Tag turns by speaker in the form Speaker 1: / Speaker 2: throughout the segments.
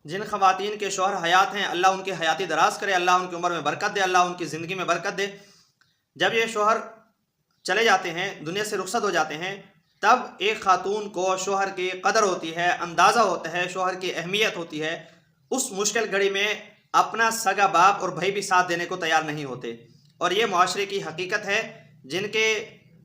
Speaker 1: جن خواتین کے شوہر حیات ہیں اللہ ان کی حیاتی دراز کرے، اللہ ان کی عمر میں برکت دے، اللہ ان کی زندگی میں برکت دے۔ جب یہ شوہر چلے جاتے ہیں، دنیا سے رخصت ہو جاتے ہیں، تب ایک خاتون کو شوہر کی قدر ہوتی ہے، اندازہ ہوتا ہے، شوہر کی اہمیت ہوتی ہے۔ اس مشکل گھڑی میں اپنا سگا باپ اور بھائی بھی ساتھ دینے کو تیار نہیں ہوتے، اور یہ معاشرے کی حقیقت ہے۔ جن کے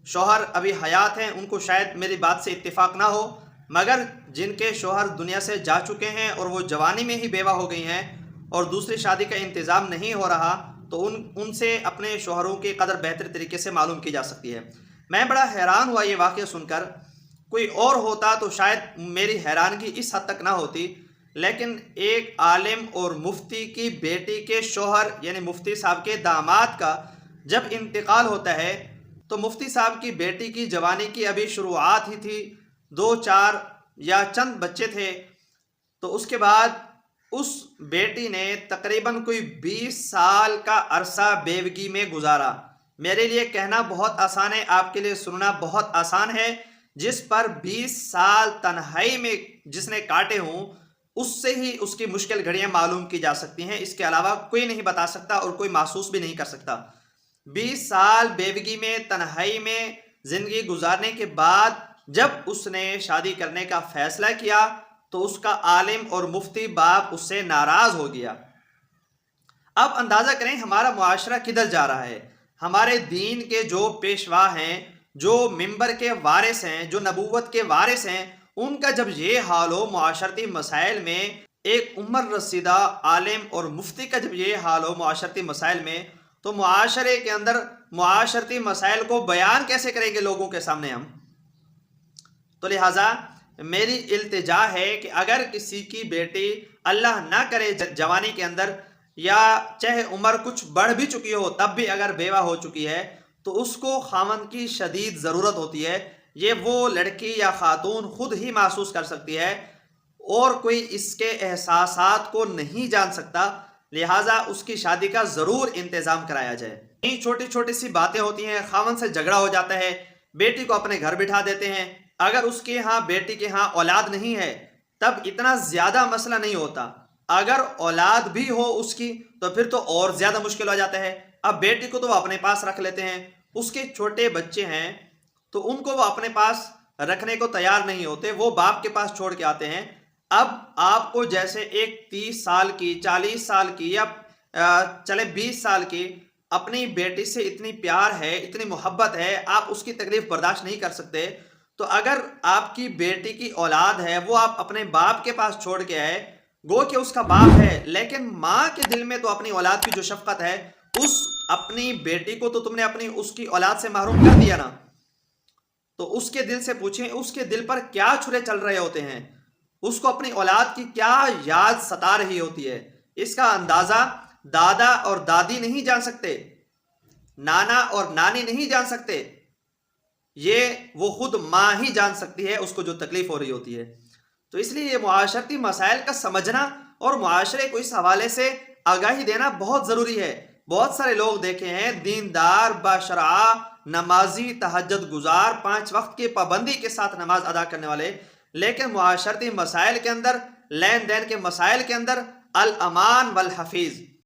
Speaker 1: شوہر ابھی حیات ہیں ان کو شاید میری بات سے اتفاق نہ ہو، مگر جن کے شوہر دنیا سے جا چکے ہیں اور وہ جوانی میں ہی بیوہ ہو گئی ہیں اور دوسری شادی کا انتظام نہیں ہو رہا، تو ان سے اپنے شوہروں کی قدر بہتر طریقے سے معلوم کی جا سکتی ہے۔ میں بڑا حیران ہوا یہ واقعہ سن کر، کوئی اور ہوتا تو شاید میری حیرانگی اس حد تک نہ ہوتی، لیکن ایک عالم اور مفتی کی بیٹی کے شوہر یعنی مفتی صاحب کے داماد کا جب انتقال ہوتا ہے، تو مفتی صاحب کی بیٹی کی جوانی کی ابھی شروعات ہی تھی، 2 4 یا چند بچے تھے، تو اس کے بعد اس بیٹی نے تقریباً کوئی 20 سال کا عرصہ بیوگی میں گزارا۔ میرے لیے کہنا بہت آسان ہے، آپ کے لیے سننا بہت آسان ہے۔ جس پر 20 سال تنہائی میں جس نے کاٹے ہوں، اس سے ہی اس کی مشکل گھڑیاں معلوم کی جا سکتی ہیں، اس کے علاوہ کوئی نہیں بتا سکتا اور کوئی محسوس بھی نہیں کر سکتا۔ 20 سال بیوگی میں تنہائی میں زندگی گزارنے کے بعد جب اس نے شادی کرنے کا فیصلہ کیا تو اس کا عالم اور مفتی باپ اس سے ناراض ہو گیا۔ اب اندازہ کریں ہمارا معاشرہ کدھر جا رہا ہے۔ ہمارے دین کے جو پیشوا ہیں، جو منبر کے وارث ہیں، جو نبوت کے وارث ہیں، ان کا جب یہ حال ہو معاشرتی مسائل میں، ایک عمر رسیدہ عالم اور مفتی کا جب یہ حال ہو معاشرتی مسائل میں، تو معاشرے کے اندر معاشرتی مسائل کو بیان کیسے کریں گے لوگوں کے سامنے ہم؟ تو لہٰذا میری التجا ہے کہ اگر کسی کی بیٹی اللہ نہ کرے جوانی کے اندر، یا چاہے عمر کچھ بڑھ بھی چکی ہو تب بھی اگر بیوہ ہو چکی ہے، تو اس کو خاوند کی شدید ضرورت ہوتی ہے۔ یہ وہ لڑکی یا خاتون خود ہی محسوس کر سکتی ہے، اور کوئی اس کے احساسات کو نہیں جان سکتا، لہٰذا اس کی شادی کا ضرور انتظام کرایا جائے۔ یہ چھوٹی چھوٹی سی باتیں ہوتی ہیں، خاوند سے جھگڑا ہو جاتا ہے، بیٹی کو اپنے گھر بٹھا دیتے ہیں۔ اگر اس کے ہاں بیٹی کے ہاں اولاد نہیں ہے تب اتنا زیادہ مسئلہ نہیں ہوتا، اگر اولاد بھی ہو اس کی تو پھر تو اور زیادہ مشکل ہو جاتا ہے۔ اب بیٹی کو تو وہ اپنے پاس رکھ لیتے ہیں، اس کے چھوٹے بچے ہیں تو ان کو وہ اپنے پاس رکھنے کو تیار نہیں ہوتے، وہ باپ کے پاس چھوڑ کے آتے ہیں۔ اب آپ کو جیسے ایک 30 سال کی، 40 سال کی، یا چلے 20 سال کی اپنی بیٹی سے اتنی پیار ہے، اتنی محبت ہے، آپ اس کی تکلیف برداشت نہیں کر سکتے، تو اگر آپ کی بیٹی کی اولاد ہے وہ آپ اپنے باپ کے پاس چھوڑ کے آئے، گو کہ اس کا باپ ہے، لیکن ماں کے دل میں تو اپنی اولاد کی جو شفقت ہے، اس اپنی بیٹی کو تو تم نے اپنی اس کی اولاد سے محروم کر دیا نا۔ تو اس کے دل سے پوچھیں اس کے دل پر کیا چھرے چل رہے ہوتے ہیں، اس کو اپنی اولاد کی کیا یاد ستا رہی ہوتی ہے۔ اس کا اندازہ دادا اور دادی نہیں جان سکتے، نانا اور نانی نہیں جان سکتے، یہ وہ خود ماں ہی جان سکتی ہے اس کو جو تکلیف ہو رہی ہوتی ہے۔ تو اس لیے یہ معاشرتی مسائل کا سمجھنا اور معاشرے کو اس حوالے سے آگاہی دینا بہت ضروری ہے۔ بہت سارے لوگ دیکھے ہیں دیندار، باشرع، نمازی، تہجد گزار، 5 وقت کی پابندی کے ساتھ نماز ادا کرنے والے، لیکن معاشرتی مسائل کے اندر، لین دین کے مسائل کے اندر الامان والحفیظ